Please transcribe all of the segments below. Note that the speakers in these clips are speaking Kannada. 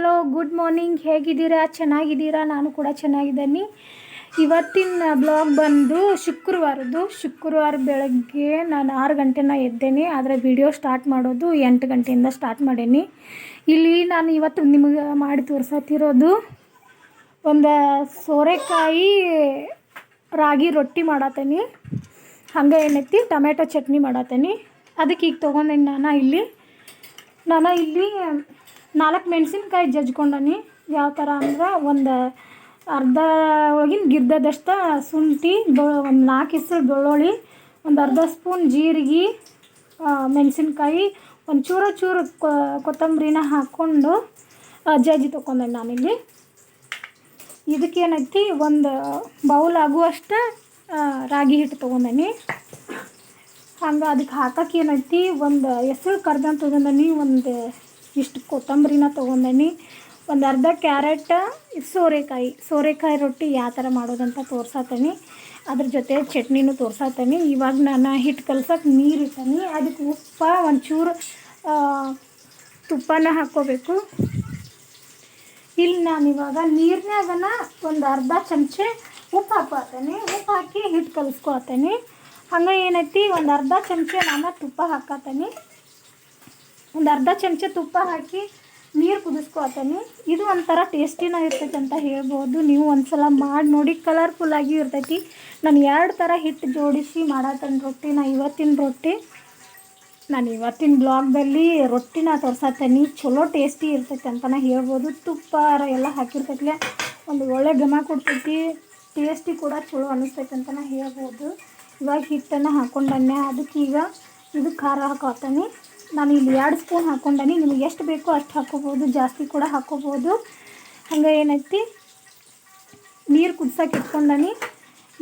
Hello good morning. ಹೇಗಿದ್ದೀರಾ? ಚೆನ್ನಾಗಿದ್ದೀರಾ? ನಾನು ಕೂಡ ಚೆನ್ನಾಗಿದ್ದೀನಿ. ಇವತ್ತಿನ ಬ್ಲಾಗ್ ಬಂದು ಶುಕ್ರವಾರ ಬೆಳಗ್ಗೆ ನಾನು 6 ಗಂಟೆನ ಎದ್ದೇನೆ. ಆದರೆ ವಿಡಿಯೋ ಸ್ಟಾರ್ಟ್ ಮಾಡೋದು 8 ಗಂಟೆಯಿಂದ ಸ್ಟಾರ್ಟ್ ಮಾಡೀನಿ. ಇಲ್ಲಿ ನಾನು ಇವತ್ತು ನಿಮಗೆ ಮಾಡಿ ತೋರ್ಸತ್ತಿರೋದು ಒಂದು ಸೋರೆಕಾಯಿ ರಾಗಿ ರೊಟ್ಟಿ ಮಾಡತ್ತೀನಿ. ಹಂಗೆ ಏನೈತಿ ಟೊಮೆಟೊ ಚಟ್ನಿ ಮಾಡತ್ತೀನಿ. ಅದಕ್ಕೆ ಈಗ ತೊಗೊಂಡೇನಿ ನಾನು ಇಲ್ಲಿ 4 ಮೆಣಸಿನ್ಕಾಯಿ ಜಜ್ಕೊಂಡನಿ. ಯಾವ ಥರ ಅಂದ್ರೆ ಒಂದು ಅರ್ಧ ಒಳಗಿನ ಗಿರ್ದದಷ್ಟು ಶುಂಠಿ, ಒಂದು 4 ಹೆಸರು ಬೆಳ್ಳುಳ್ಳಿ, ಒಂದು ಅರ್ಧ ಸ್ಪೂನ್ ಜೀರಿಗೆ, ಮೆಣಸಿನ್ಕಾಯಿ, ಒಂದು ಚೂರು ಕೊತ್ತಂಬರಿನ ಹಾಕ್ಕೊಂಡು ಜಜ್ಜಿ ತೊಗೊಂಡೇನಿ ನಾನಿಲ್ಲಿ. ಇದಕ್ಕೇನೈತಿ ಒಂದು ಬೌಲ್ ಆಗುವಷ್ಟು ರಾಗಿ ಹಿಟ್ಟು ತೊಗೊಂಡೇನಿ. ಹಂಗೆ ಅದಕ್ಕೆ ಹಾಕಕ್ಕೆ ಏನೈತಿ ಒಂದು ಹೆಸರು ಕರ್ಬೇವು ತೊಗೊಂಡೇನಿ, ಒಂದು ಇಷ್ಟು ಕೊತ್ತಂಬರಿನ ತೊಗೊಂಡೇನಿ, ಒಂದು ಅರ್ಧ ಕ್ಯಾರೆಟ್, ಸೋರೆಕಾಯಿ ರೊಟ್ಟಿ ಯಾವ ಥರ ಮಾಡೋದಂತ ತೋರ್ಸತ್ತೀನಿ. ಅದ್ರ ಜೊತೆ ಚಟ್ನಿನೂ ತೋರ್ಸತ್ತೀನಿ. ಇವಾಗ ನಾನು ಹಿಟ್ಟು ಕಲ್ಸಕ್ಕೆ ನೀರು ಇಟ್ಟನಿ. ಅದಕ್ಕೆ ಉಪ್ಪು, ಒಂಚೂರು ತುಪ್ಪನ ಹಾಕ್ಕೋಬೇಕು. ಇಲ್ಲಿ ನಾನಿವಾಗ ನೀರಿನಾಗನ ಒಂದು ಅರ್ಧ ಚಮಚೆ ಉಪ್ಪು ಹಾಕ್ತೀನಿ. ಉಪ್ಪು ಹಾಕಿ ಹಿಟ್ಟು ಕಲಿಸ್ಕೊತೀನಿ. ಹಂಗೆ ಏನೈತಿ ಒಂದು ಅರ್ಧ ಚಮಚೆ ನಾನು ತುಪ್ಪ ಹಾಕತ್ತೀನಿ. ಒಂದು ಅರ್ಧ ಚಮಚೆ ತುಪ್ಪ ಹಾಕಿ ನೀರು ಕುದಿಸ್ಕೊತೀನಿ. ಇದು ಒಂಥರ ಟೇಸ್ಟಿನ ಇರ್ತೈತೆ ಅಂತ ಹೇಳ್ಬೋದು. ನೀವು ಒಂದು ಸಲ ಮಾಡಿ ನೋಡಿ, ಕಲರ್ಫುಲ್ಲಾಗಿ ಇರ್ತೈತಿ. ನಾನು 2 ಥರ ಹಿಟ್ಟು ಜೋಡಿಸಿ ಮಾಡತ್ತೇನೆ ರೊಟ್ಟಿನ. ಇವತ್ತಿನ ಬ್ಲಾಗ್ದಲ್ಲಿ ರೊಟ್ಟಿನ ತೋರ್ಸತ್ತೀನಿ. ಚಲೋ ಟೇಸ್ಟಿ ಇರ್ತೈತೆ ಅಂತಲೇ ಹೇಳ್ಬೋದು. ತುಪ್ಪ ಎಲ್ಲ ಹಾಕಿರ್ತೈತಿ, ಒಂದು ಒಳ್ಳೆ ಘಮ ಕೊಡ್ತೈತಿ. ಟೇಸ್ಟಿ ಕೂಡ ಚಲೋ ಅನ್ನಿಸ್ತೈತೆ ಅಂತಲೇ ಹೇಳ್ಬೋದು. ಇವಾಗ ಹಿಟ್ಟನ್ನು ಹಾಕ್ಕೊಂಡನೆ. ಅದಕ್ಕೆ ಈಗ ಇದು ಖಾರ ಹಾಕೋತೀನಿ. ನಾನು ಇಲ್ಲಿ 2 ಸ್ಪೂನ್ ಹಾಕ್ಕೊಂಡನಿ. ನಿಮಗೆ ಎಷ್ಟು ಬೇಕೋ ಅಷ್ಟು ಹಾಕ್ಕೋಬೋದು, ಜಾಸ್ತಿ ಕೂಡ ಹಾಕ್ಕೋಬೋದು. ಹಂಗೆ ಏನೈತಿ ನೀರು ಕುದ್ಸಕ್ಕೆ ಇಟ್ಕೊಂಡನಿ.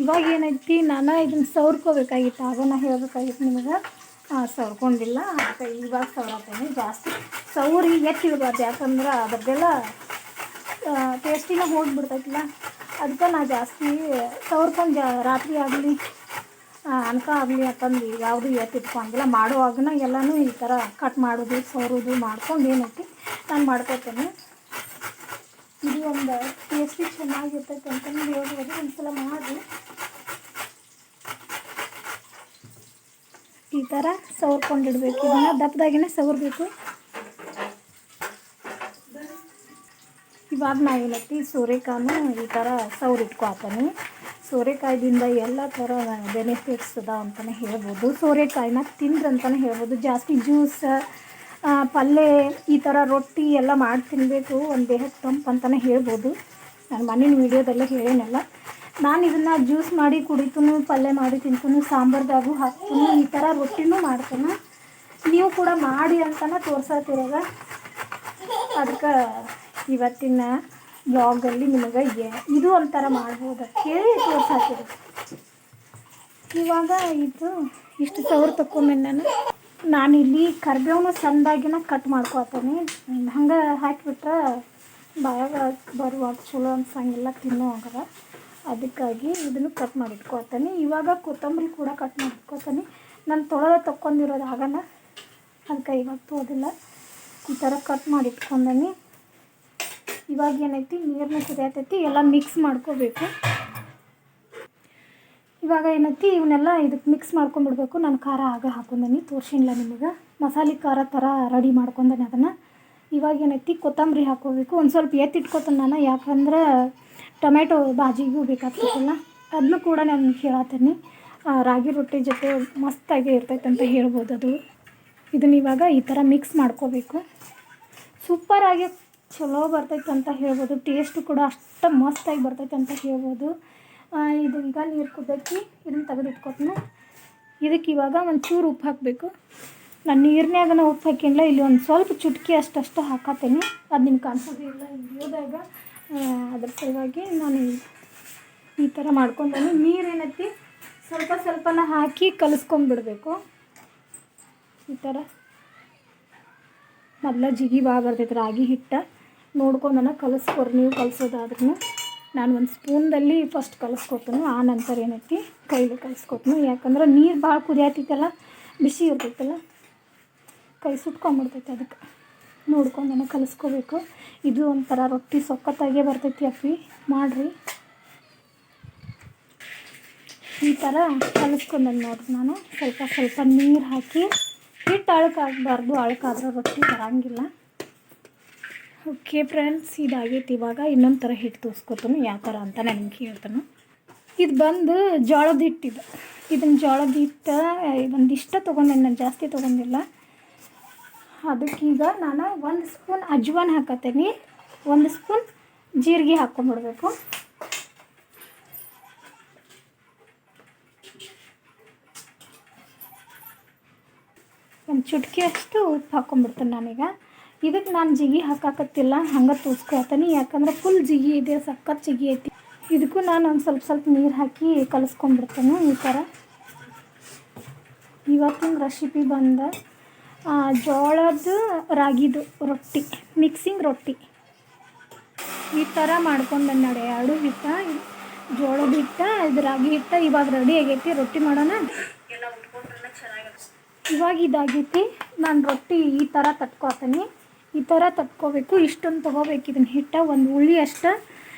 ಇವಾಗ ಏನೈತಿ ನಾನು ಇದನ್ನು ಸವರ್ಕೋಬೇಕಾಗಿತ್ತು. ಆಗೋನ ಹೇಳಬೇಕಾಗಿತ್ತು ನಿಮಗೆ. ಸವರ್ಕೊಂಡಿಲ್ಲ, ಅದಕ್ಕೆ ಇವಾಗ ಸವರತ್ತೀನಿ. ಜಾಸ್ತಿ ಸೌರಿ ಎತ್ತಿಡ್ಬಾರ್ದು, ಯಾಕಂದ್ರೆ ಅದರದ್ದೆಲ್ಲ ಟೇಸ್ಟಿನ ಹೋಗಿಬಿಡ್ತೈತಿಲ್ಲ. ಅದಕ್ಕೆ ನಾ ಜಾಸ್ತಿ ಸವರ್ಕೊಂಡು ರಾತ್ರಿ ಆಗಲಿ ಅನ್ಕ ಆಗಲಿ ಅಂತಂದು ಯಾವುದು ಎತ್ತಿಟ್ಕೊಂಡಿಲ್ಲ. ಮಾಡುವಾಗನ ಎಲ್ಲನೂ ಈ ಥರ ಕಟ್ ಮಾಡೋದು, ಸವರೋದು ಮಾಡ್ಕೊಂಡು ಏನೈತಿ ನಾನು ಮಾಡ್ಕೊತೇನೆ. ಇದು ಒಂದು ಟೇಸ್ಟಿ ಚೆನ್ನಾಗಿರ್ತೈತೆ ಅಂತಂದು ಹೇಳ್ಬೋದು. ಒಂದು ಸಲ ಮಾಡಿ ಈ ಥರ ಸವರ್ಕೊಂಡಿಡ್ಬೇಕು. ಇದನ್ನು ದಪ್ಪದಾಗಿನೇ ಸವರ್ಬೇಕು. ಇವಾಗ ನಾವೇನೈತಿ ಸೋರೆಕಾಯನ್ನು ಈ ಥರ ಸವರಿಟ್ಕೊತೀನಿ. ಸೋರೆಕಾಯಿದಿಂದ ಎಲ್ಲ ಥರ ಬೆನಿಫಿಟ್ಸ್ ಅದ ಅಂತಲೇ ಹೇಳ್ಬೋದು. ಸೋರೆಕಾಯಿನ ತಿಂದ್ರಂತಲೇ ಹೇಳ್ಬೋದು. ಜಾಸ್ತಿ ಜ್ಯೂಸ್, ಪಲ್ಯ, ಈ ಥರ ರೊಟ್ಟಿ ಎಲ್ಲ ಮಾಡಿ ತಿನ್ನಬೇಕು. ಒಂದು ದೇಹಕ್ಕೆ ತಂಪು ಅಂತಲೇ ಹೇಳ್ಬೋದು. ನಾನು ಮಣ್ಣಿನ ವೀಡಿಯೋದಲ್ಲೇ ಹೇಳೇನಲ್ಲ. ನಾನು ಇದನ್ನು ಜ್ಯೂಸ್ ಮಾಡಿ ಕುಡಿತೀನಿ, ಪಲ್ಯ ಮಾಡಿ ತಿಂತೀನಿ, ಸಾಂಬಾರ್ದಾಗೂ ಹಾಕ್ತೀನಿ, ಈ ಥರ ರೊಟ್ಟಿನೂ ಮಾಡ್ತೀನಿ. ನೀವು ಕೂಡ ಮಾಡಿ ಅಂತಲೇ ತೋರ್ಸತ್ತಿರೋದ. ಅದಕ್ಕೆ ಇವತ್ತಿನ ಬ್ಲಾಗಲ್ಲಿ ನಿಮಗೆ ಇದು ಒಂಥರ ಮಾಡ್ಬೋದು ಹೇಳಿ ತೋರ್ಸಾತಿರೋದು. ಇವಾಗ ಇಷ್ಟು ಸವರ್ ತಗೊಂಡ್ಮೇಲೆ ನಾನಿಲ್ಲಿ ಕರ್ಬೇವನ್ನ ಸಣ್ಣದಾಗಿನ ಕಟ್ ಮಾಡ್ಕೊತೀನಿ. ಹಂಗೆ ಹಾಕಿಬಿಟ್ರೆ ಬಾಯಾಗ ಬರುವಾಗ ಚಲೋ ಅನ್ಸಂಗಿಲ್ಲ, ತಿನ್ನೋವಾಗ. ಅದಕ್ಕಾಗಿ ಇದನ್ನು ಕಟ್ ಮಾಡಿ ಇಟ್ಕೊತೀನಿ. ಇವಾಗ ಕೊತ್ತಂಬರಿ ಕೂಡ ಕಟ್ ಮಾಡಿ ಇಟ್ಕೊತೀನಿ. ನಾನು ತೊಗೊಂಡಿರೋದು ಆಗಲ್ಲ, ಅದಕ್ಕೆ ಇವಾಗ ತೊಗೋದಿಲ್ಲ. ಈ ಥರ ಕಟ್ ಮಾಡಿ ಇಟ್ಕೊಂಡನಿ. ಇವಾಗ ಏನೈತಿ ನೀರನ್ನ ಕುದಿಯತೈತಿ, ಎಲ್ಲ ಮಿಕ್ಸ್ ಮಾಡ್ಕೋಬೇಕು. ಇವಾಗ ಏನೈತಿ ಇವನ್ನೆಲ್ಲ ಇದಕ್ಕೆ ಮಿಕ್ಸ್ ಮಾಡ್ಕೊಂಡ್ಬಿಡ್ಬೇಕು. ನಾನು ಖಾರ ಹಾಕೊಂಡನಿ, ತೋರಿಸಿಲ್ಲ ನಿಮಗೆ. ಮಸಾಲೆ ಖಾರ ಥರ ರೆಡಿ ಮಾಡ್ಕೊಂಡನಿ ಅದನ್ನು. ಇವಾಗ ಏನೈತಿ ಕೊತ್ತಂಬರಿ ಹಾಕ್ಕೋಬೇಕು. ಒಂದು ಸ್ವಲ್ಪ ಎತ್ತಿಟ್ಕೊತೀನಿ ನಾನು, ಯಾಕಂದ್ರೆ ಟೊಮೆಟೊ ಬಾಜಿಗೂ ಬೇಕಾಗ್ತೈತಲ್ಲ. ಅದನ್ನು ಕೂಡ ನಾನು ಹೇಳತ್ತೀನಿ. ರಾಗಿ ರೊಟ್ಟಿ ಜೊತೆ ಮಸ್ತಾಗಿ ಇರ್ತೈತೆ ಅಂತ ಹೇಳ್ಬೋದು ಅದು. ಇದನ್ನ ಇವಾಗ ಈ ಥರ ಮಿಕ್ಸ್ ಮಾಡ್ಕೋಬೇಕು. ಸೂಪರಾಗಿ ಚಲೋ ಬರ್ತೈತೆ ಅಂತ ಹೇಳ್ಬೋದು. ಟೇಸ್ಟು ಕೂಡ ಅಷ್ಟು ಮಸ್ತಾಗಿ ಬರ್ತೈತೆ ಅಂತ ಹೇಳ್ಬೋದು. ಇದು ಈಗ ನೀರು ಕುದ್ದೈತಿ, ಇದನ್ನು ತೆಗೆದಿಟ್ಕೊತೀನಿ. ಇದಕ್ಕೆ ಇವಾಗ ಒಂಚೂರು ಉಪ್ಪು ಹಾಕಬೇಕು. ನಾನು ನೀರಿನಾಗನ ಉಪ್ಪು ಹಾಕಿಲ್ಲ, ಇಲ್ಲಿ ಒಂದು ಸ್ವಲ್ಪ ಚುಟ್ಕಿ ಅಷ್ಟು ಹಾಕತ್ತೀನಿ. ಅದು ನಿಮ್ಗೆ ಕಾಣಿಸೋದಿಲ್ಲ ವಿಡಿಯೋದಾಗ, ಅದ್ರ ಸಲುವಾಗಿ ನಾನು ಈ ಥರ ಮಾಡ್ಕೊಂಡೇನಿ. ನೀರೇನೈತಿ ಸ್ವಲ್ಪನ ಹಾಕಿ ಕಲಿಸ್ಕೊಂಡ್ಬಿಡ್ಬೇಕು. ಈ ಥರ ಮೊದಲ ಜಿಗಿ ಭಾಳ ಬರ್ತೈತೆ ರಾಗಿ ಹಿಟ್ಟು. ನೋಡ್ಕೊಂಡನ ಕಲಿಸ್ಕೊರಿ ನೀವು ಕಲಿಸೋದಾದ್ರೂ. ನಾನು ಒಂದು ಸ್ಪೂನ್ದಲ್ಲಿ ಫಸ್ಟ್ ಕಲಿಸ್ಕೊತೀನಿ, ಆ ನಂತರ ಏನೈತಿ ಕೈಲಿ ಕಲಿಸ್ಕೊತೀನಿ. ಯಾಕಂದ್ರೆ ನೀರು ಭಾಳ ಕುದಿಯತ್ತೈತಲ್ಲ, ಬಿಸಿ ಇರ್ತೈತಲ್ಲ, ಕೈ ಸುಟ್ಕೊಂಡ್ಬಿಡ್ತೈತೆ. ಅದಕ್ಕೆ ನೋಡ್ಕೊಂಡು ಕಲಿಸ್ಕೋಬೇಕು. ಇದು ಒಂಥರ ರೊಟ್ಟಿ ಸೊಕ್ಕತ್ತಾಗೆ ಬರ್ತೈತಿ ಅಪ್ಪಿ, ಮಾಡಿರಿ. ಈ ಥರ ಕಲಿಸ್ಕೊಂಡೆ ನೋಡ್ರಿ ನಾನು. ಸ್ವಲ್ಪ ಸ್ವಲ್ಪ ನೀರು ಹಾಕಿ, ಹಿಟ್ಟು ಅಳಕಾಗಬಾರ್ದು, ಅಳಕಾದ್ರೆ ರೊಟ್ಟಿ ಬರೋಂಗಿಲ್ಲ. ಓಕೆ ಫ್ರೆಂಡ್ಸ್, ಇದಾಗೈತಿ. ಇವಾಗ ಇನ್ನೊಂದು ಥರ ಹಿಟ್ಟು ತೋರಿಸ್ಕೊತಾನು ಯಾವ ಥರ ಅಂತ ನಾನು ನಿಮ್ಗೆ ಹೇಳ್ತಾನು. ಇದು ಬಂದು ಜೋಳದ ಹಿಟ್ಟಿದು. ಇದನ್ನು ಜೋಳದ ಹಿಟ್ಟು ಒಂದಿಷ್ಟ ತೊಗೊಂಡೆ, ನಾನು ಜಾಸ್ತಿ ತೊಗೊಂಡಿಲ್ಲ. ಅದಕ್ಕೀಗ ನಾನು 1 ಸ್ಪೂನ್ ಅಜ್ವಾನ್ ಹಾಕತ್ತೀನಿ, 1 ಸ್ಪೂನ್ ಜೀರಿಗೆ ಹಾಕ್ಕೊಂಡ್ಬಿಡ್ಬೇಕು. ಒಂದು ಚುಟ್ಕಿಯಷ್ಟು ಉಪ್ಪು ಹಾಕ್ಕೊಂಡ್ಬಿಡ್ತೇನೆ ನಾನೀಗ. ಇದಕ್ಕೆ ನಾನು ಜಿಗಿ ಹಾಕಾಕತ್ತಿಲ್ಲ, ಹಂಗೆ ತೋರಿಸ್ಕೊಳ್ತೀನಿ. ಯಾಕಂದ್ರೆ ಫುಲ್ ಜಿಗಿ ಇದೆ, ಸಖತ್ ಜಿಗಿ ಐತಿ. ಇದಕ್ಕೂ ನಾನು ಒಂದು ಸ್ವಲ್ಪ ನೀರು ಹಾಕಿ ಕಲಿಸ್ಕೊಂಡ್ಬಿಡ್ತೇನೆ. ಈ ಥರ ಇವತ್ತಿನ ರೆಸಿಪಿ ಬಂದ ಜೋಳದ ರಾಗಿದು ರೊಟ್ಟಿ, ಮಿಕ್ಸಿಂಗ್ ರೊಟ್ಟಿ. ಈ ಥರ ಮಾಡ್ಕೊಂಡು ನೋಡಿ, 2 ಹಿಟ್ಟ, ಜೋಳದ ಹಿಟ್ಟ, ಇದು ರಾಗಿ ಹಿಟ್ಟ. ಇವಾಗ ರೆಡಿ ಆಗೈತಿ, ರೊಟ್ಟಿ ಮಾಡೋಣ. ಎಲ್ಲ ಉಟ್ಕೊಂಡ್ರೆ ಚೆನ್ನಾಗಿರುತ್ತೆ. ಇವಾಗ ಇದಾಗೈತಿ. ನಾನು ರೊಟ್ಟಿ ಈ ಥರ ತಟ್ಕೊತೀನಿ. ಈ ಥರ ತಟ್ಕೋಬೇಕು. ಇಷ್ಟೊಂದು ತೊಗೋಬೇಕು ಇದನ್ನು ಹಿಟ್ಟ. ಒಂದು ಉಳ್ಳಿ ಅಷ್ಟು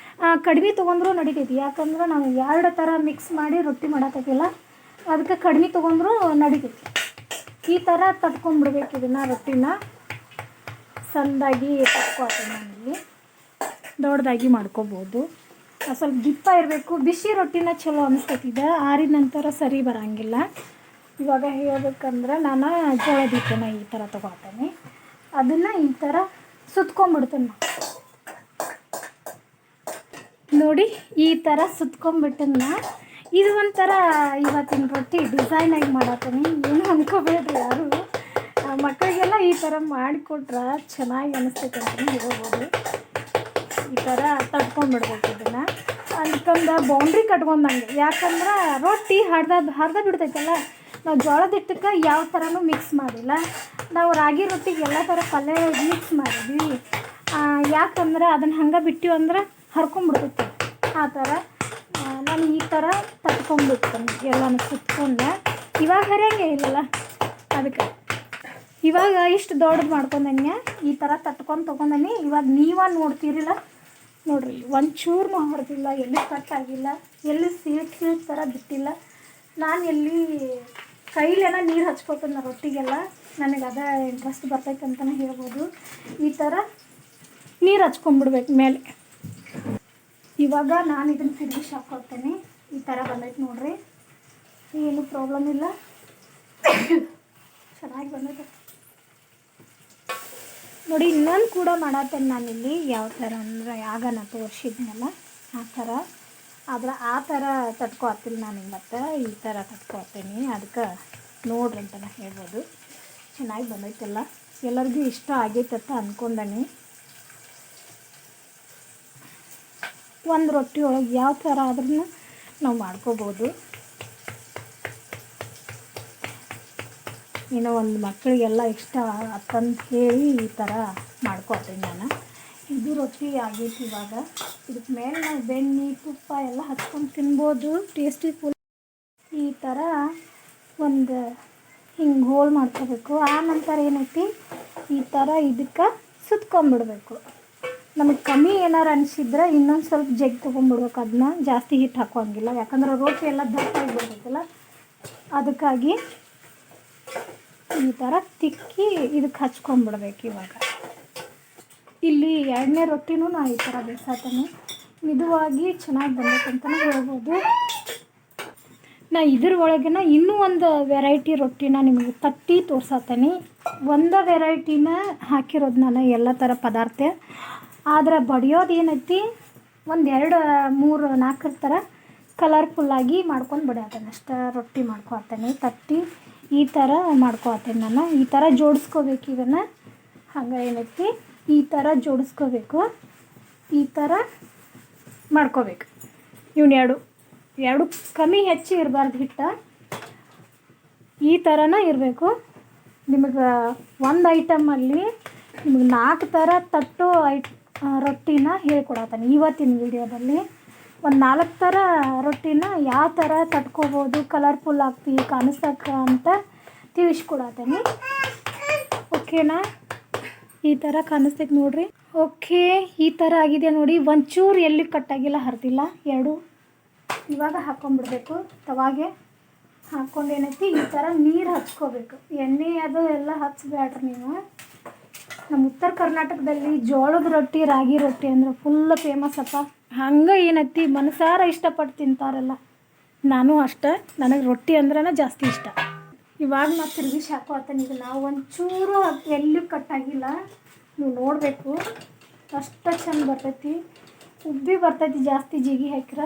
ಕಡಿಮೆ ತೊಗೊಂಡ್ರೂ ನಡಿತೈತಿ. ಯಾಕಂದ್ರೆ ನಾವು 2 ಥರ ಮಿಕ್ಸ್ ಮಾಡಿ ರೊಟ್ಟಿ ಮಾಡತ್ತೈತಿಲ್ಲ, ಅದಕ್ಕೆ ಕಡಿಮೆ ತೊಗೊಂಡ್ರೂ ನಡಿತೈತಿ. ಈ ಥರ ತಟ್ಕೊಂಡ್ಬಿಡ್ಬೇಕು ಇದನ್ನು, ರೊಟ್ಟಿನ ಸಣ್ಣದಾಗಿ ತಟ್ಕೊತೀನಿ. ನಾನಿಲ್ಲಿ ದೊಡ್ಡದಾಗಿ ಮಾಡ್ಕೋಬೋದು. ಸ್ವಲ್ಪ ದಿಪ್ಪ ಇರಬೇಕು. ಬಿಸಿ ರೊಟ್ಟಿನ ಚಲೋ ಅನಿಸ್ತೈತಿ. ಇದು ಆರಿದ ನಂತರ ಸರಿ ಬರೋಂಗಿಲ್ಲ. ಇವಾಗ ಹೇಳ್ಬೇಕಂದ್ರೆ ನಾನು ಜೋಳದ ಹಿಟ್ಟನ್ನ ಈ ಥರ ತೊಗೊಳ್ತೇನೆ. ಅದನ್ನು ಈ ಥರ ಸುತ್ಕೊಂಡ್ಬಿಡ್ತೇನೆ ನೋಡಿ. ಈ ಥರ ಸುತ್ಕೊಂಡ್ಬಿಟ್ಟನ್ನ ಇದು ಒಂಥರ ಇವತ್ತಿನ ರೊಟ್ಟಿ ಡಿಸೈನಾಗಿ ಮಾಡತ್ತೀನಿ. ಏನು ಅಂದ್ಕೋಬೇಡ್ರಿ ಯಾರು. ಮಕ್ಕಳಿಗೆಲ್ಲ ಈ ಥರ ಮಾಡಿಕೊಟ್ರೆ ಚೆನ್ನಾಗಿ ಅನಿಸ್ತೈತೆ ಅಂತಲೇ ಹೇಳ್ಬೋದು. ಈ ಥರ ತಟ್ಕೊಂಡ್ಬಿಡ್ಬೇಕು ಇದನ್ನು. ಅದಕ್ಕೊಂದು ಬೌಂಡ್ರಿ ಕಟ್ಕೊಂಡಂಗೆ. ಯಾಕಂದ್ರೆ ರೊಟ್ಟಿ ಹರಿದ ಬಿಡ್ತೈತಲ್ಲ. ನಾವು ಜೋಳದ ಹಿಟ್ಟಕ್ಕೆ ಯಾವ ಥರನೂ ಮಿಕ್ಸ್ ಮಾಡಿಲ್ಲ. ನಾವು ರಾಗಿ ರೊಟ್ಟಿಗೆ ಎಲ್ಲ ಥರ ಪಲ್ಯ ಮಿಕ್ಸ್ ಮಾಡಿದ್ವಿ. ಯಾಕಂದ್ರೆ ಅದನ್ನು ಹಂಗೆ ಬಿಟ್ಟಿವಿ ಅಂದ್ರೆ ಹರ್ಕೊಂಡ್ಬಿಡ್ತೈತಿ. ಆ ಥರ ನಾನು ಈ ಥರ ತಟ್ಕೊಂಡ್ಬಿಡ್ತೇನೆ, ಎಲ್ಲನೂ ಸುತ್ಕೊಂಡೆ. ಇವಾಗ ಹರಿಯಂಗೆ ಇಲ್ಲಲ್ಲ, ಅದಕ್ಕೆ ಇವಾಗ ಇಷ್ಟು ದೊಡ್ಡದು ಮಾಡ್ಕೊಂಡಂಗೆ ಈ ಥರ ತಟ್ಕೊಂಡು ತೊಗೊಂಡನಿ. ಇವಾಗ ನೀವೇ ನೋಡ್ತೀರಿಲ್ಲ ನೋಡಿರಿ, ಒಂಚೂರು ಹೊಡೆದಿಲ್ಲ, ಎಲ್ಲಿ ಕಟ್ಟಾಗಿಲ್ಲ, ಎಲ್ಲಿ ಸೀಟ್ ಥರ ಬಿಟ್ಟಿಲ್ಲ. ನಾನು ಎಲ್ಲಿ ಕೈಲೇನ ನೀರು ಹಚ್ಕೋತೀನಿ ರೊಟ್ಟಿಗೆಲ್ಲ. ನನಗೆ ಅದೇ ಇಂಟ್ರೆಸ್ಟ್ ಬರ್ತೈತೆ ಅಂತಲೇ ಹೇಳ್ಬೋದು. ಈ ಥರ ನೀರು ಹಚ್ಕೊಂಡ್ಬಿಡ್ಬೇಕು ಮೇಲೆ. ಇವಾಗ ನಾನು ಇದನ್ನು ಫಿನಿಶ್ ಹಾಕ್ಕೊಳ್ತೇನೆ. ಈ ಥರ ಬಂದೈತೆ ನೋಡ್ರಿ, ಏನು ಪ್ರಾಬ್ಲಮ್ ಇಲ್ಲ, ಚೆನ್ನಾಗಿ ಬಂದೈತೆ ನೋಡಿ. ಇನ್ನೊಂದು ಕೂಡ ಮಾಡತ್ತೇನೆ ನಾನಿಲ್ಲಿ. ಯಾವ ಥರ ಅಂದರೆ ಆಗ ನಾನು ತೋರಿಸಿದ್ನಲ್ಲ ಆ ಥರ. ಆದ್ರೆ ಆ ಥರ ತಟ್ಕೊಳ್ತೀನಿ ನಾನು ಇವತ್ತು. ಈ ಥರ ತಟ್ಕೊಳ್ತೀನಿ, ಅದಕ್ಕೆ ನೋಡ್ರಿ ಅಂತ ಹೇಳ್ಬೋದು. ಚೆನ್ನಾಗಿ ಬಂದೈತೆಲ್ಲ, ಎಲ್ಲರಿಗೂ ಇಷ್ಟ ಆಗೈತೆ ಅಂತ ಅಂದ್ಕೊಂಡನಿ. ಒಂದು ರೊಟ್ಟಿ ಒಳಗೆ ಯಾವ ಥರ ಆದ್ರೂ ನಾವು ಮಾಡ್ಕೋಬೋದು. ಏನೋ ಒಂದು ಮಕ್ಕಳಿಗೆಲ್ಲ ಇಷ್ಟ ಅಂತಂದು ಹೇಳಿ ಈ ಥರ ಮಾಡ್ಕೊಳ್ತೀನಿ ನಾನು. ಇದು ರೊಟ್ಟಿ ಆಗೈತಿ. ಇವಾಗ ಇದಕ್ಕೆ ಮೇಲೆ ನಾವು ಬೆಣ್ಣೆ ತುಪ್ಪ ಎಲ್ಲ ಹಚ್ಕೊಂಡು ತಿನ್ಬೋದು, ಟೇಸ್ಟಿ ಫುಲ್. ಈ ಥರ ಒಂದು ಹಿಂಗೆ ಹೋಲ್ ಮಾಡ್ಕೋಬೇಕು. ಆ ನಂತರ ಏನೈತಿ, ಈ ಥರ ಇದಕ್ಕೆ ಸುತ್ಕೊಂಡ್ಬಿಡ್ಬೇಕು. ನಮಗೆ ಕಮ್ಮಿ ಏನಾರು ಅನಿಸಿದ್ರೆ ಇನ್ನೊಂದು ಸ್ವಲ್ಪ ಜಗ್ ತೊಗೊಂಡ್ಬಿಡ್ಬೇಕು. ಅದನ್ನ ಜಾಸ್ತಿ ಹಿಟ್ಟು ಹಾಕೋಂಗಿಲ್ಲ, ಯಾಕಂದ್ರೆ ರೊಟ್ಟಿ ಎಲ್ಲ ದಪ್ಪಾಗಿ ಬಿಡ್ಬೇಕಲ್ಲ. ಅದಕ್ಕಾಗಿ ಈ ಥರ ತಿಕ್ಕಿ ಇದಕ್ಕೆ ಹಚ್ಕೊಂಡ್ಬಿಡ್ಬೇಕು. ಇವಾಗ ಇಲ್ಲಿ 2ನೇ ರೊಟ್ಟಿನೂ ನಾನು ಈ ಥರ ಬೇಯಿಸತ್ತೇನೆ. ಮಿದುವಾಗಿ ಚೆನ್ನಾಗಿ ಬಂದೈತಂತಲೇ ಹೇಳ್ಬೋದು. ನಾ ಇದ್ರ ಒಳಗಿನ ಇನ್ನೂ ಒಂದು ವೆರೈಟಿ ರೊಟ್ಟಿನ ನಿಮಗೆ ತಟ್ಟಿ ತೋರ್ಸತ್ತೇನೆ. ಒಂದು ವೆರೈಟಿನ ಹಾಕಿರೋದು ನಾನು ಎಲ್ಲ ಥರ ಪದಾರ್ಥ. ಆದರೆ ಬಡಿಯೋದು ಏನೈತಿ, 1 2 3 4 ಥರ ಕಲರ್ಫುಲ್ಲಾಗಿ ಮಾಡ್ಕೊಂಡು ಬಿಡತ್ತೇನೆ ಅಷ್ಟೇ. ರೊಟ್ಟಿ ಮಾಡ್ಕೊಳ್ತೇನೆ ತಟ್ಟಿ ಈ ಥರ ಮಾಡ್ಕೊಳ್ತೇನೆ ನಾನು. ಈ ಥರ ಜೋಡಿಸ್ಕೋಬೇಕು ಇದನ್ನು. ಹಂಗೆ ಏನೈತಿ, ಈ ಥರ ಜೋಡಿಸ್ಕೋಬೇಕು, ಈ ಥರ ಮಾಡ್ಕೋಬೇಕು. ಇವನು ಎರಡು ಕಮ್ಮಿ ಹೆಚ್ಚು ಇರಬಾರ್ದು ಹಿಟ್ಟು, ಈ ಥರನ ಇರಬೇಕು. ನಿಮಗೆ ಒಂದು ಐಟಮಲ್ಲಿ ನಿಮಗೆ 4 ಥರ ತಟ್ಟೋ ರೊಟ್ಟಿನ ಹೇಳ್ಕೊಡತ್ತಾನೆ ಇವತ್ತಿನ ವೀಡಿಯೋದಲ್ಲಿ. ಒಂದು 4 ಥರ ರೊಟ್ಟಿನ ಯಾವ ಥರ ತಟ್ಕೋಬೋದು, ಕಲರ್ಫುಲ್ ಆಗ್ತೀವಿ ಕಾಣಿಸ್ತಕ್ಕ ಅಂತ ತಿಳಿಸ್ಕೊಡತ್ತಾನೆ. ಓಕೆನಾ? ಈ ಥರ ಕಾಣಿಸ್ತೈತೆ ನೋಡಿರಿ. ಓಕೆ, ಈ ಥರ ಆಗಿದೆ ನೋಡಿ. ಒಂಚೂರು ಎಲ್ಲಿ ಕಟ್ಟಾಗಿಲ್ಲ, ಹರಿದಿಲ್ಲ ಎರಡು. ಇವಾಗ ಹಾಕ್ಕೊಂಡ್ಬಿಡ್ಬೇಕು. ತವಾಗೆ ಹಾಕ್ಕೊಂಡು ಏನೈತಿ ಈ ಥರ ನೀರು ಹಚ್ಕೋಬೇಕು. ಎಣ್ಣೆ ಅದು ಎಲ್ಲ ಹಚ್ಚಬೇಡ್ರಿ ನೀವು. ನಮ್ಮ ಉತ್ತರ ಕರ್ನಾಟಕದಲ್ಲಿ ಜೋಳದ ರೊಟ್ಟಿ, ರಾಗಿ ರೊಟ್ಟಿ ಅಂದ್ರೆ ಫುಲ್ ಫೇಮಸ್ ಅಪ್ಪ. ಹಂಗೆ ಏನೈತಿ ಮನಸಾರ ಇಷ್ಟಪಟ್ಟು ತಿಂತಾರಲ್ಲ. ನಾನು ಅಷ್ಟೇ, ನನಗೆ ರೊಟ್ಟಿ ಅಂದ್ರೆ ಜಾಸ್ತಿ ಇಷ್ಟ. ಇವಾಗ ನಾವು ತಿರುಗಿಸಿ ಹಾಕೋತಾನೆ. ಈಗ ನಾವು ಒಂಚೂರು ಎಲ್ಲೂ ಕಟ್ಟಾಗಿಲ್ಲ, ನೀವು ನೋಡಬೇಕು. ಅಷ್ಟು ಚೆಂದ ಬರ್ತೈತಿ, ಉಬ್ಬಿ ಬರ್ತೈತಿ ಜಾಸ್ತಿ ಜಿಗಿ ಹಾಕಿರ.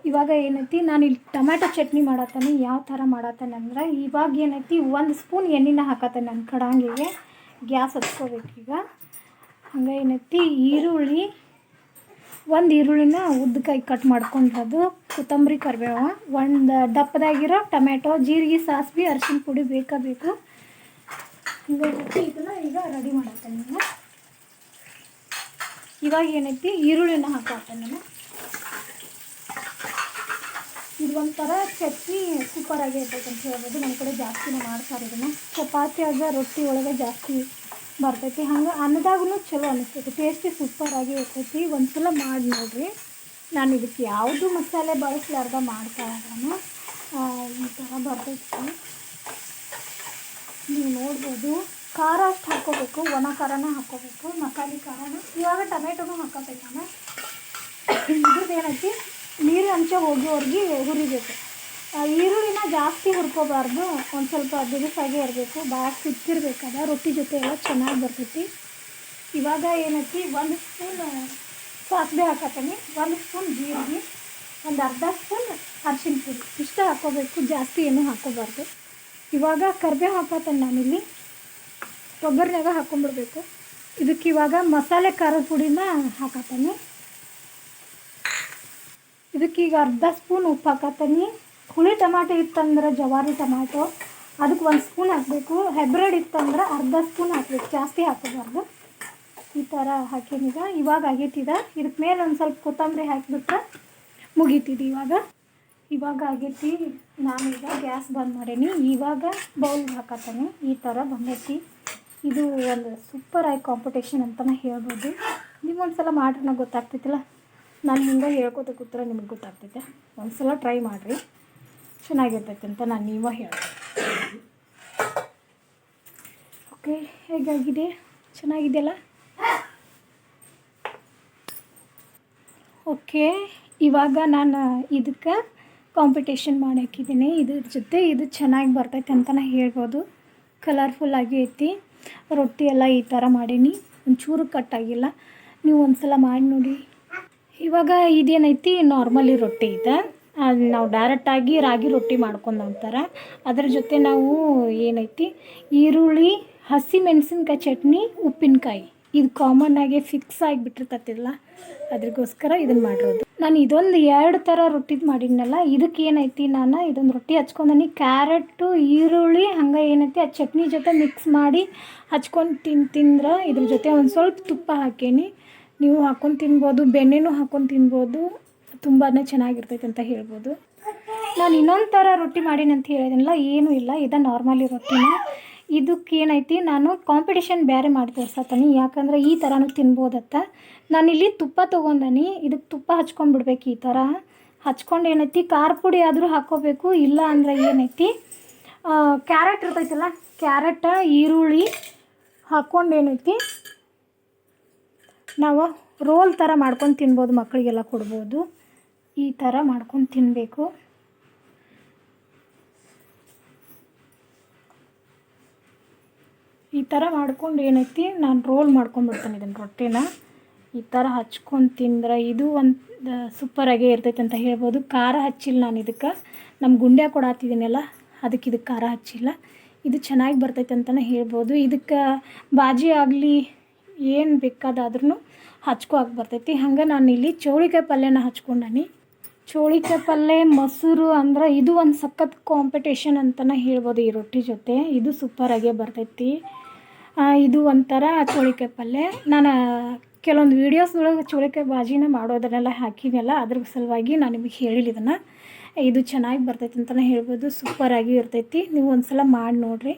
ಇವಾಗ ಏನೈತಿ ನಾನು ಇಲ್ಲಿ ಟೊಮ್ಯಾಟೊ ಚಟ್ನಿ ಮಾಡತ್ತಾನೆ. ಯಾವ ಥರ ಮಾಡತ್ತಾನೆ ಅಂದ್ರೆ, ಇವಾಗ ಏನೈತಿ 1 ಸ್ಪೂನ್ ಎಣ್ಣೆನ ಹಾಕತ್ತಾನೆ ನನ್ನ ಕಡಾಂಗಿಗೆ. ಗ್ಯಾಸ್ ಹಚ್ಕೋಬೇಕು ಈಗ. ಹಂಗೆ ಏನೈತಿ ಈರುಳ್ಳಿ, 1 ಈರುಳ್ಳಿನ ಉದ್ದಕಾಯಿ ಕಟ್ ಮಾಡ್ಕೊಂಡ್ರದು, ಕೊತ್ತಂಬರಿ, ಕರಿಬೇವು, 1 ದಪ್ಪದಾಗಿರೋ ಟೊಮ್ಯಾಟೊ, ಜೀರಿಗೆ, ಸಾಸಿವೆ, ಅರಿಶಿನ ಪುಡಿ ಬೇಕು. ಹಂಗೆ ಏನೈತಿ ಇದನ್ನು ಈಗ ರೆಡಿ ಮಾಡತ್ತಾನೆ ನಾನು. ಇವಾಗ ಏನೈತಿ ಈರುಳ್ಳಿನ ಹಾಕತ್ತಾನೆ ನಾನು. ಇದು ಒಂಥರ ಚಟ್ನಿ ಸೂಪರಾಗಿ ಇರ್ತೈತೆ ಅಂತ ಹೇಳ್ಬೋದು. ನಮ್ಮ ಕಡೆ ಜಾಸ್ತಿನೇ ಮಾಡ್ತಾರೆ ಇದನ್ನು. ಚಪಾತಿಯಾಗ ರೊಟ್ಟಿ ಒಳಗೆ ಜಾಸ್ತಿ ಬರ್ತೈತಿ. ಹಂಗೆ ಅನ್ನದಾಗೂ ಚಲೋ ಅನ್ನಿಸ್ತೈತಿ, ಟೇಸ್ಟಿ ಸೂಪರಾಗಿ ಇರ್ತೈತಿ. ಒಂದು ಸಲ ಮಾಡಿ ನೋಡಿರಿ. ನಾನು ಇದಕ್ಕೆ ಯಾವುದು ಮಸಾಲೆ ಬಳಸಲಾರ್ದ ಮಾಡ್ತಾ ಇದ್ದಾನು. ಈ ಥರ ಬರ್ತೈತಿ, ನೀವು ನೋಡ್ಬೋದು. ಖಾರ ಅಷ್ಟು ಹಾಕ್ಕೋಬೇಕು, ಒಣ ಖಾರನ ಹಾಕ್ಕೋಬೇಕು, ಮಸಾಲೆ ಖಾರನ. ಇವಾಗ ಟೊಮೆಟೊನೂ ಹಾಕೋಬೇಕು ನಾನು. ಇದ್ರದ್ದು ಏನೈತಿ ನೀರು ಅಂಚ ಹೋಗೋವರೆಗೆ ಹುರಿಬೇಕು. ಈರುಳ್ಳಿನ ಜಾಸ್ತಿ ಹುರ್ಕೋಬಾರ್ದು, ಒಂದು ಸ್ವಲ್ಪ ಬಿರುಸಾಗೇ ಇರಬೇಕು. ಭಾಳ ಸುತ್ತಿರ್ಬೇಕಾದ ರೊಟ್ಟಿ ಜೊತೆ ಎಲ್ಲ ಚೆನ್ನಾಗಿ ಬರ್ತೈತಿ. ಇವಾಗ ಏನೈತಿ 1 ಸ್ಪೂನ್ ಸಾಸಿವೆ ಹಾಕತ್ತೀನಿ, 1 ಸ್ಪೂನ್ ಜೀರಿಗೆ, ಒಂದು ಅರ್ಧ ಸ್ಪೂನ್ ಅರಿಶಿನ ಪುಡಿ, ಇಷ್ಟ ಹಾಕ್ಕೋಬೇಕು, ಜಾಸ್ತಿ ಏನೂ ಹಾಕ್ಕೋಬಾರ್ದು. ಇವಾಗ ಕರಿಬೇವು ಹಾಕತ್ತೇನೆ ನಾನಿಲ್ಲಿ. ಒಗ್ಗರಣೆಯಾಗ ಹಾಕ್ಕೊಂಡ್ಬಿಡ್ಬೇಕು. ಇದಕ್ಕೆ ಇವಾಗ ಮಸಾಲೆ ಖಾರದ ಪುಡಿನ ಹಾಕತ್ತೀನಿ. ಇದಕ್ಕೀಗ ಅರ್ಧ ಸ್ಪೂನ್ ಉಪ್ಪು ಹಾಕತ್ತೀನಿ. ಹುಳಿ ಟೊಮಾಟೊ ಇತ್ತಂದ್ರೆ ಜವಾರಿ ಟೊಮ್ಯಾಟೊ ಅದಕ್ಕೆ 1 ಸ್ಪೂನ್ ಹಾಕಬೇಕು. ಹೈಬ್ರಿಡ್ ಇತ್ತಂದ್ರೆ ಅರ್ಧ ಸ್ಪೂನ್ ಹಾಕಬೇಕು, ಜಾಸ್ತಿ ಹಾಕೋಬಾರ್ದು. ಈ ಥರ ಹಾಕಿದೀಗ. ಇವಾಗ ಆಗೈತಿದ. ಇದಕ್ಕೆ ಮೇಲೆ ಒಂದು ಸ್ವಲ್ಪ ಕೊತ್ತಂಬರಿ ಹಾಕಿಬಿಟ್ರೆ ಮುಗೀತಿದ್ದು. ಇವಾಗ ಆಗೈತಿ. ನಾನೀಗ ಗ್ಯಾಸ್ ಬಂದ್ ಮಾಡೀನಿ. ಇವಾಗ ಬೌಲ್ಗೆ ಹಾಕತ್ತೀನಿ. ಈ ಥರ ಬಂದೈತಿ. ಇದು ಒಂದು ಸೂಪರಾಗಿ ಕಾಂಪಿಟೇಷನ್ ಅಂತಲೇ ಹೇಳ್ಬೋದು. ನಿಮ್ಮೊಂದು ಸಲ ಮಾಡ್ರೆ ನಂಗೆ ಗೊತ್ತಾಗ್ತೈತಿಲ್ಲ. ನಾನು ಹಿಂಗೆ ಹೇಳ್ಕೊತ ಕೂತ್ರೆ ನಿಮ್ಗೆ ಗೊತ್ತಾಗ್ತೈತೆ. ಒಂದು ಸಲ ಟ್ರೈ ಮಾಡಿರಿ, ಚೆನ್ನಾಗಿರ್ತೈತೆ ಅಂತ ನಾನು ನೀವೇ ಹೇಳ್ತೀನಿ. ಓಕೆ, ಹೇಗಾಗಿದೆ? ಚೆನ್ನಾಗಿದೆಯಲ್ಲ? ಓಕೆ, ಇವಾಗ ನಾನು ಇದಕ್ಕೆ ಕಾಂಪಿಟೇಷನ್ ಮಾಡಿ ಹಾಕಿದ್ದೀನಿ. ಇದ್ರ ಜೊತೆ ಇದು ಚೆನ್ನಾಗಿ ಬರ್ತೈತೆ ಅಂತಲೇ ಹೇಳ್ಬೋದು. ಕಲರ್ಫುಲ್ಲಾಗಿ ಐತಿ. ರೊಟ್ಟಿ ಎಲ್ಲ ಈ ಥರ ಮಾಡೀನಿ, ಒಂಚೂರು ಕಟ್ಟಾಗಿಲ್ಲ. ನೀವು ಒಂದು ಸಲ ಮಾಡಿ ನೋಡಿ. ಇವಾಗ ಇದೇನೈತಿ ನಾರ್ಮಲಿ ರೊಟ್ಟಿ ಇದೆ. ಅದು ನಾವು ಡೈರೆಕ್ಟಾಗಿ ರಾಗಿ ರೊಟ್ಟಿ ಮಾಡ್ಕೊಂಡು ಅಂತಾರೆ. ಅದ್ರ ಜೊತೆ ನಾವು ಏನೈತಿ ಈರುಳ್ಳಿ, ಹಸಿ ಮೆಣಸಿನ್ಕಾಯಿ ಚಟ್ನಿ, ಉಪ್ಪಿನಕಾಯಿ, ಇದು ಕಾಮನ್ನಾಗಿ ಫಿಕ್ಸ್ ಆಗಿಬಿಟ್ಟಿರ್ತೈತಿಲ್ಲ, ಅದ್ರಿಗೋಸ್ಕರ ಇದನ್ನು ಮಾಡಿರೋದು. ನಾನು ಇದೊಂದು 2 ಥರ ರೊಟ್ಟಿದು ಮಾಡಿದ್ನಲ್ಲ. ಇದಕ್ಕೆ ಏನೈತಿ ನಾನು ಇದೊಂದು ರೊಟ್ಟಿ ಹಚ್ಕೊಂಡೀನಿ. ಕ್ಯಾರೆಟು, ಈರುಳ್ಳಿ ಹಂಗೆ ಏನೈತಿ ಆ ಚಟ್ನಿ ಜೊತೆ ಮಿಕ್ಸ್ ಮಾಡಿ ಹಚ್ಕೊಂಡು ತಿಂದ್ರೆ ಇದ್ರ ಜೊತೆ ಒಂದು ಸ್ವಲ್ಪ ತುಪ್ಪ ಹಾಕೀನಿ. ನೀವು ಹಾಕ್ಕೊಂಡು ತಿನ್ಬೋದು, ಬೆಣ್ಣೆನೂ ಹಾಕ್ಕೊಂಡು ತಿನ್ಬೋದು. ತುಂಬಾ ಚೆನ್ನಾಗಿರ್ತೈತೆ ಅಂತ ಹೇಳ್ಬೋದು. ನಾನು ಇನ್ನೊಂದು ಥರ ರೊಟ್ಟಿ ಮಾಡೀನಿ ಅಂತ ಹೇಳಿದ್ನಲ್ಲ, ಏನೂ ಇಲ್ಲ, ಇದು ನಾರ್ಮಲಿ ರೊಟ್ಟಿನ. ಇದಕ್ಕೆ ಏನೈತಿ ನಾನು ಕಾಂಪಿಟೇಷನ್ ಬೇರೆ ಮಾಡಿ ತೋರ್ಸತ್ತೀನಿ. ಯಾಕಂದರೆ ಈ ಥರನೂ ತಿನ್ಬೋದತ್ತ. ನಾನಿಲ್ಲಿ ತುಪ್ಪ ತೊಗೊಂಡನಿ. ಇದಕ್ಕೆ ತುಪ್ಪ ಹಚ್ಕೊಂಡ್ಬಿಡ್ಬೇಕು. ಈ ಥರ ಹಚ್ಕೊಂಡು ಏನೈತಿ ಖಾರ ಪುಡಿ ಆದರೂ ಹಾಕ್ಕೋಬೇಕು. ಇಲ್ಲ ಅಂದರೆ ಏನೈತಿ ಕ್ಯಾರೆಟ್ ಇರ್ತೈತಲ್ಲ, ಕ್ಯಾರೆಟ, ಈರುಳ್ಳಿ ಹಾಕ್ಕೊಂಡು ಏನೈತಿ ನಾವು ರೋಲ್ ಥರ ಮಾಡ್ಕೊಂಡು ತಿನ್ಬೋದು. ಮಕ್ಕಳಿಗೆಲ್ಲ ಕೊಡ್ಬೋದು. ಈ ಥರ ಮಾಡ್ಕೊಂಡು ತಿನ್ನಬೇಕು. ಈ ಥರ ಮಾಡ್ಕೊಂಡು ಏನೈತಿ ನಾನು ರೋಲ್ ಮಾಡ್ಕೊಂಡ್ಬಿಡ್ತೇನೆ ಇದನ್ನು ರೊಟ್ಟಿನ. ಈ ಥರ ಹಚ್ಕೊಂಡು ತಿಂದ್ರೆ ಇದು ಒಂದು ಸೂಪರಾಗೇ ಇರ್ತೈತೆ ಅಂತ ಹೇಳ್ಬೋದು. ಖಾರ ಹಚ್ಚಿಲ್ಲ ನಾನು ಇದಕ್ಕೆ. ನಮ್ಮ ಗುಂಡ್ಯಾಗ ಕೊಡಾತಿದ್ದೀನಲ್ಲ, ಅದಕ್ಕೆ ಇದಕ್ಕೆ ಖಾರ ಹಚ್ಚಿಲ್ಲ. ಇದು ಚೆನ್ನಾಗಿ ಬರ್ತೈತೆ ಅಂತಲೇ ಹೇಳ್ಬೋದು. ಇದಕ್ಕೆ ಬಾಜಿ ಆಗಲಿ ಏನು ಬೇಕಾದಾದ್ರೂ ಹಚ್ಕೋಕೆ ಬರ್ತೈತಿ. ಹಂಗೆ ನಾನು ಇಲ್ಲಿ ಚೌಳಿಕಾಯಿ ಪಲ್ಯನ ಹಚ್ಕೊಂಡನಿ. ಚೌಳಿಕಾಯಿ ಪಲ್ಯ, ಮೊಸರು ಅಂದ್ರೆ ಇದು ಒಂದು ಸಖತ್ ಕಾಂಪಿಟೇಷನ್ ಅಂತಲೇ ಹೇಳ್ಬೋದು ಈ ರೊಟ್ಟಿ ಜೊತೆ. ಇದು ಸೂಪರಾಗೇ ಬರ್ತೈತಿ. ಇದು ಒಂಥರ ಚೌಳಿಕಾಯಿ ಪಲ್ಯ. ನಾನು ಕೆಲವೊಂದು ವೀಡಿಯೋಸ್ದೊಳಗೆ ಚೌಳಿಕಾಯಿ ಬಾಜಿನ ಮಾಡೋದನ್ನೆಲ್ಲ ಹಾಕಿದ್ನಲ್ಲ, ಅದ್ರ ಸಲುವಾಗಿ ನಾನು ನಿಮಗೆ ಹೇಳಿಲ್ಲ ಇದನ್ನು. ಇದು ಚೆನ್ನಾಗಿ ಬರ್ತೈತೆ ಅಂತಲೇ ಹೇಳ್ಬೋದು. ಸೂಪರಾಗಿ ಇರ್ತೈತಿ. ನೀವು ಒಂದು ಸಲ ಮಾಡಿ ನೋಡಿರಿ.